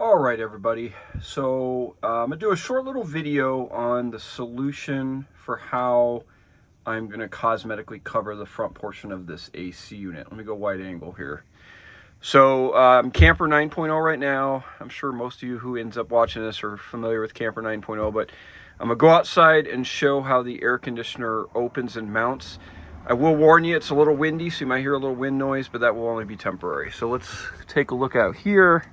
All right, everybody. So I'm going to do a short little video on the solution for how I'm going to cosmetically cover the front portion of this AC unit. Let me go wide angle here. So Camper 9.0 right now. I'm sure most of you who ends up watching this are familiar with Camper 9.0, but I'm going to go outside and show how the air conditioner opens and mounts. I will warn you, it's a little windy, so you might hear a little wind noise, but that will only be temporary. So let's take a look out here.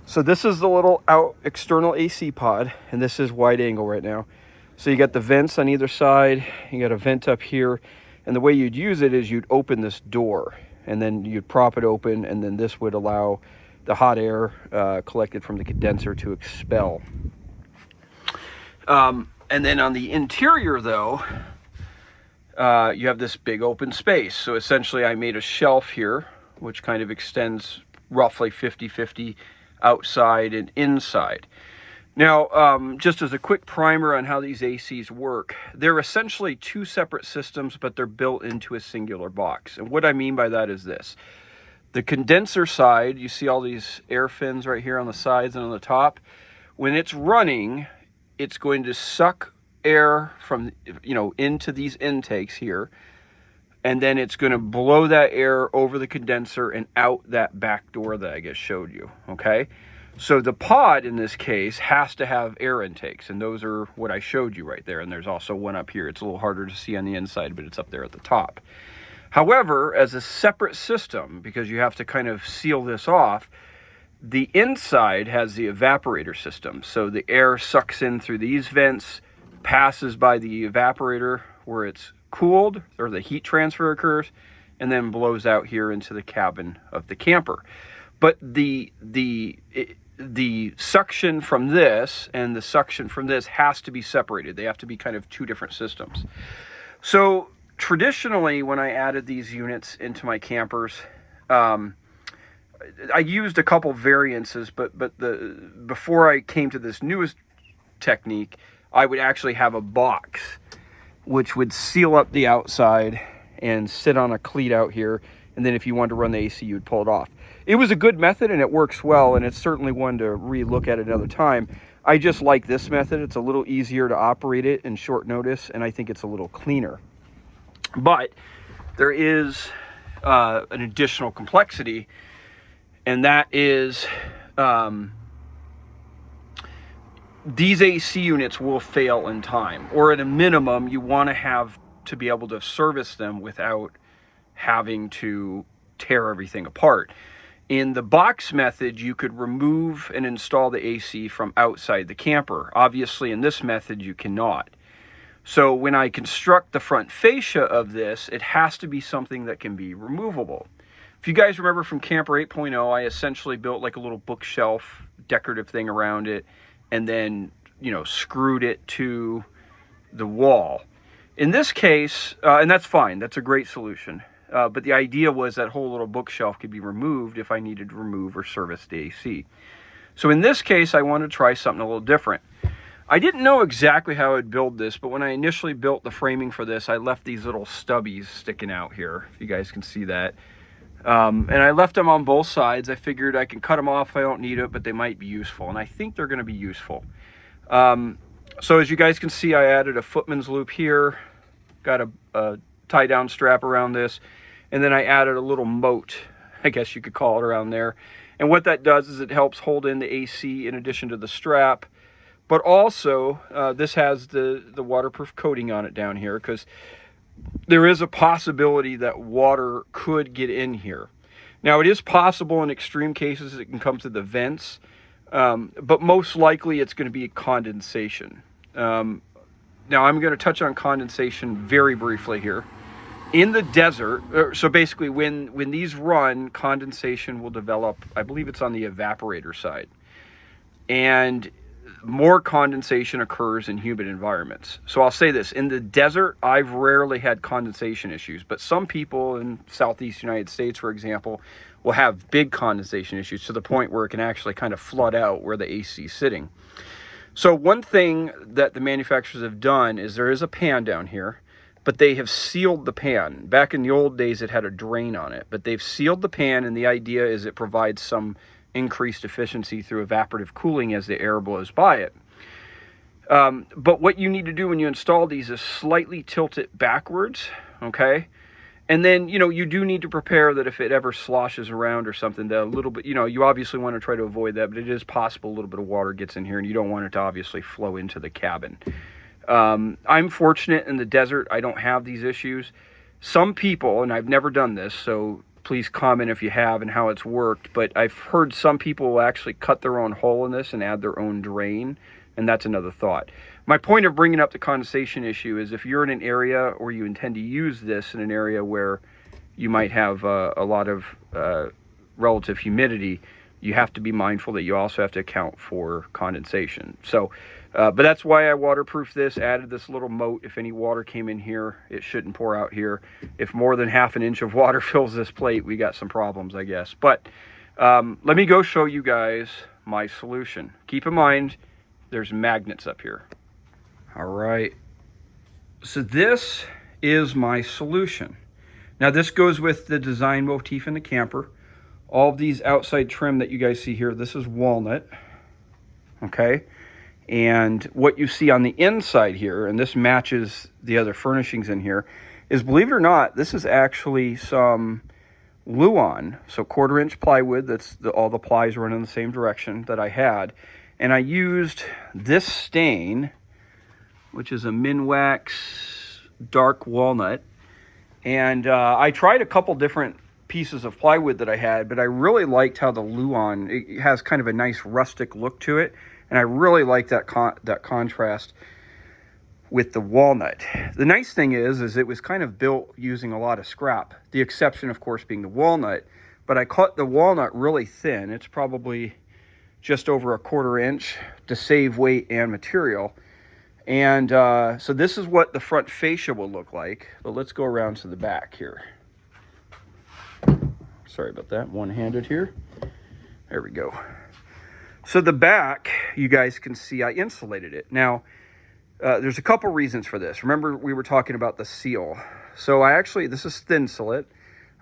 So this is the little external AC pod, and this is wide angle right now. So you got the vents on either side, you got a vent up here, and the way you'd use it is you'd open this door, and then you'd prop it open, and then this would allow the hot air collected from the condenser to expel. And then on the interior though, you have this big open space. So essentially I made a shelf here, which kind of extends roughly 50-50 outside and inside. Now, just as a quick primer on how these ACs work, they're essentially two separate systems, but they're built into a singular box. And what I mean by that is this. The condenser side, you see all these air fins right here on the sides and on the top. When it's running, it's going to suck air from, into these intakes here. And then it's going to blow that air over the condenser and out that back door that I just showed you, okay? So the pod, in this case, has to have air intakes, and those are what I showed you right there. And there's also one up here. It's a little harder to see on the inside, but it's up there at the top. However, as a separate system, because you have to kind of seal this off, the inside has the evaporator system. So the air sucks in through these vents, passes by the evaporator where it's cooled, or the heat transfer occurs, and then blows out here into the cabin of the camper. But the suction from this and the suction from this has to be separated. They have to be kind of two different systems. So traditionally, when I added these units into my campers, I used a couple variances, but before I came to this newest technique, I would actually have a box which would seal up the outside and sit on a cleat out here. And then if you wanted to run the AC, you'd pull it off. It was a good method and it works well, and it's certainly one to re-look at another time. I just like this method. It's a little easier to operate it in short notice, and I think it's a little cleaner. But there is an additional complexity, and that is these AC units will fail in time, or at a minimum, you want to have to be able to service them without having to tear everything apart. In the box method, you could remove and install the AC from outside the camper. Obviously, in this method, you cannot. So when I construct the front fascia of this, it has to be something that can be removable. If you guys remember from Camper 8.0, I essentially built like a little bookshelf decorative thing around it, and then, screwed it to the wall. In this case, and that's fine, that's a great solution. But the idea was that whole little bookshelf could be removed if I needed to remove or service the AC. So in this case, I wanted to try something a little different. I didn't know exactly how I'd build this, but when I initially built the framing for this, I left these little stubbies sticking out here, if you guys can see that. And I left them on both sides. I figured I can cut them off if I don't need it, but they might be useful, and I think they're going to be useful. So as you guys can see, I added a footman's loop here, got a tie-down strap around this, and then I added a little moat, I guess you could call it, around there. And what that does is it helps hold in the AC in addition to the strap, but also this has the waterproof coating on it down here, because there is a possibility that water could get in here. Now, it is possible in extreme cases it can come to the vents, but most likely it's going to be condensation. Now, I'm going to touch on condensation very briefly here. In the desert, so basically when these run, condensation will develop, I believe it's on the evaporator side. And more condensation occurs in humid environments. So I'll say this, in the desert, I've rarely had condensation issues, but some people in Southeast United States, for example, will have big condensation issues to the point where it can actually kind of flood out where the AC is sitting. So one thing that the manufacturers have done is there is a pan down here, but they have sealed the pan. Back in the old days, it had a drain on it, but they've sealed the pan, and the idea is it provides some increased efficiency through evaporative cooling as the air blows by it. But what you need to do when you install these is slightly tilt it backwards, okay? And then, you know, you do need to prepare that if it ever sloshes around or something, that a little bit, you know, you obviously want to try to avoid that, but it is possible a little bit of water gets in here, and you don't want it to obviously flow into the cabin. I'm fortunate in the desert. I don't have these issues. Some people, and I've never done this, so please comment if you have and how it's worked, but I've heard some people will actually cut their own hole in this and add their own drain, and that's another thought. My point of bringing up the condensation issue is if you're in an area or you intend to use this in an area where you might have a lot of relative humidity, you have to be mindful that you also have to account for condensation. So, but that's why I waterproofed this, added this little moat. If any water came in here, it shouldn't pour out here. If more than ½ an inch of water fills this plate, we got some problems, I guess. But let me go show you guys my solution. Keep in mind, there's magnets up here. All right, so this is my solution. Now this goes with the design motif in the camper. All of these outside trim that you guys see here, this is walnut, okay? And what you see on the inside here, and this matches the other furnishings in here, is, believe it or not, this is actually some Luan, so 1/4 inch plywood. That's all the plies run in the same direction that I had. And I used this stain, which is a Minwax dark walnut. And I tried a couple different pieces of plywood that I had, but I really liked how the Luan, it has kind of a nice rustic look to it. And I really like that contrast with the walnut. The nice thing is it was kind of built using a lot of scrap. The exception, of course, being the walnut. But I cut the walnut really thin. It's probably just over 1/4 inch to save weight and material. And so this is what the front fascia will look like. But let's go around to the back here. Sorry about that, one-handed here. There we go. So the back, you guys can see I insulated it. Now, there's a couple reasons for this. Remember, we were talking about the seal. So this is thin slit.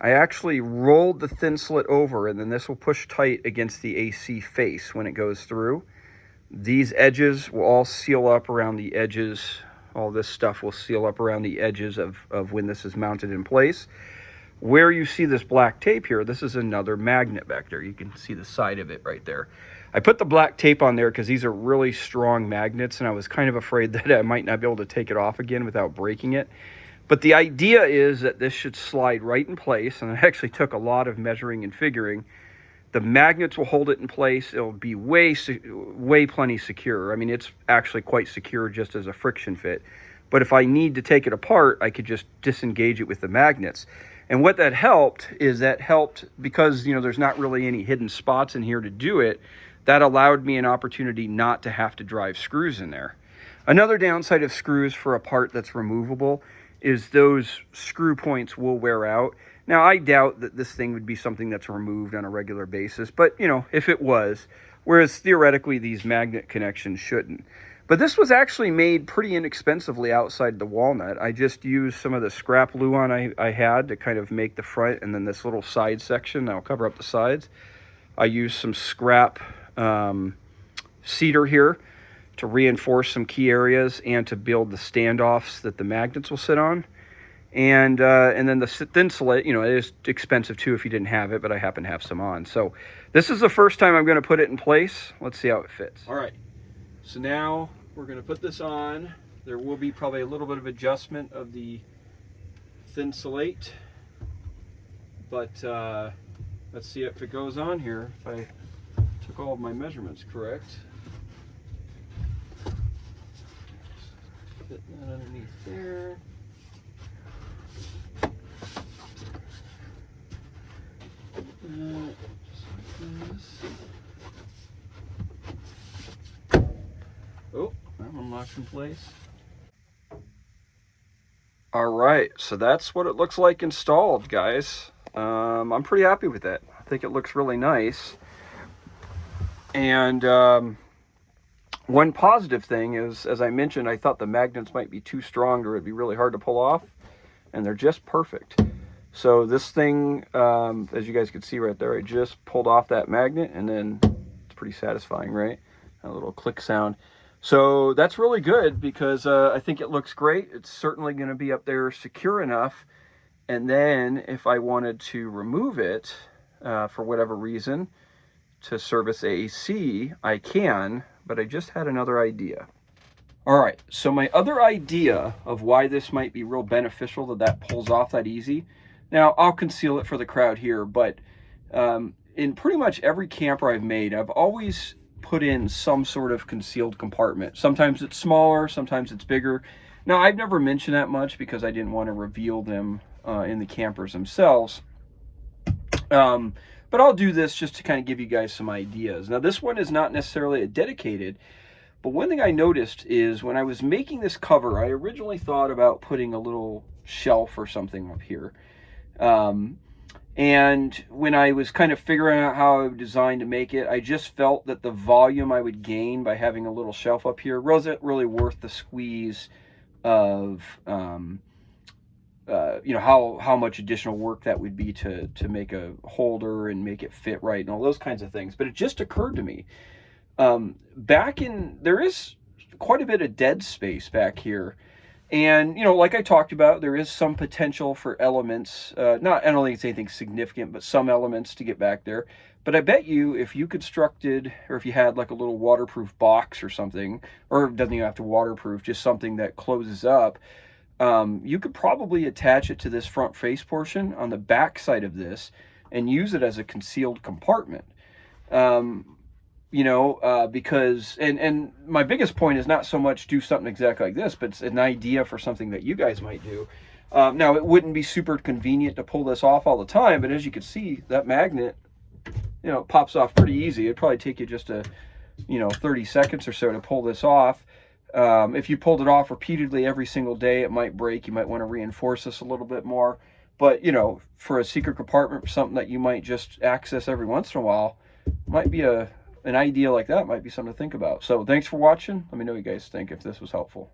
I actually rolled the thin slit over, and then this will push tight against the AC face when it goes through. These edges will all seal up around the edges. All this stuff will seal up around the edges of when this is mounted in place. Where you see this black tape here, this is another magnet back there. You can see the side of it right there. I put the black tape on there because these are really strong magnets, and I was kind of afraid that I might not be able to take it off again without breaking it. But the idea is that this should slide right in place, and it actually took a lot of measuring and figuring. The magnets will hold it in place. It'll be way plenty secure. I mean, it's actually quite secure just as a friction fit. But if I need to take it apart, I could just disengage it with the magnets. And what that helped is because, you know, there's not really any hidden spots in here to do it, that allowed me an opportunity not to have to drive screws in there. Another downside of screws for a part that's removable is those screw points will wear out. Now, I doubt that this thing would be something that's removed on a regular basis, but, you know, if it was, whereas theoretically these magnet connections shouldn't. But this was actually made pretty inexpensively outside the walnut. I just used some of the scrap Luan I had to kind of make the front, and then this little side section, I'll cover up the sides. I used some scrap cedar here to reinforce some key areas and to build the standoffs that the magnets will sit on. And then the thin slit, you know, it is expensive too if you didn't have it, but I happen to have some on. So this is the first time I'm going to put it in place. Let's see how it fits. All right, so now we're going to put this on. There will be probably a little bit of adjustment of the thin slate, but let's see if it goes on here. If I took all of my measurements correct. Fit that underneath there. Oh, that one locks in place. All right, so that's what it looks like installed, guys. I'm pretty happy with that. I think it looks really nice. And one positive thing is, as I mentioned, I thought the magnets might be too strong or it'd be really hard to pull off, and they're just perfect. So this thing, as you guys can see right there, I just pulled off that magnet, and then it's pretty satisfying, right? A little click sound. So that's really good because I think it looks great. It's certainly going to be up there secure enough. And then if I wanted to remove it for whatever reason to service AC, I can, but I just had another idea. All right, so my other idea of why this might be real beneficial that pulls off that easy. Now, I'll conceal it for the crowd here, but in pretty much every camper I've made, I've always put in some sort of concealed compartment. Sometimes it's smaller, sometimes it's bigger. Now, I've never mentioned that much because I didn't want to reveal them in the campers themselves. But I'll do this just to kind of give you guys some ideas. Now, this one is not necessarily a dedicated, but one thing I noticed is when I was making this cover, I originally thought about putting a little shelf or something up here. And when I was kind of figuring out how I would design to make it, I just felt that the volume I would gain by having a little shelf up here wasn't really worth the squeeze of, you know, how much additional work that would be to make a holder and make it fit right and all those kinds of things. But it just occurred to me, there is quite a bit of dead space back here. And, you know, like I talked about, there is some potential for elements, I don't think it's anything significant, but some elements to get back there. But I bet you if you constructed, or if you had like a little waterproof box or something, or it doesn't even have to waterproof, just something that closes up, you could probably attach it to this front face portion on the back side of this and use it as a concealed compartment. You know, because, and my biggest point is not so much do something exactly like this, but it's an idea for something that you guys might do. Now, it wouldn't be super convenient to pull this off all the time, but as you can see, that magnet, you know, pops off pretty easy. It'd probably take you just 30 seconds or so to pull this off. If you pulled it off repeatedly every single day, it might break. You might want to reinforce this a little bit more. But, you know, for a secret compartment, something that you might just access every once in a while, might be an idea like that might be something to think about. So thanks for watching. Let me know what you guys think if this was helpful.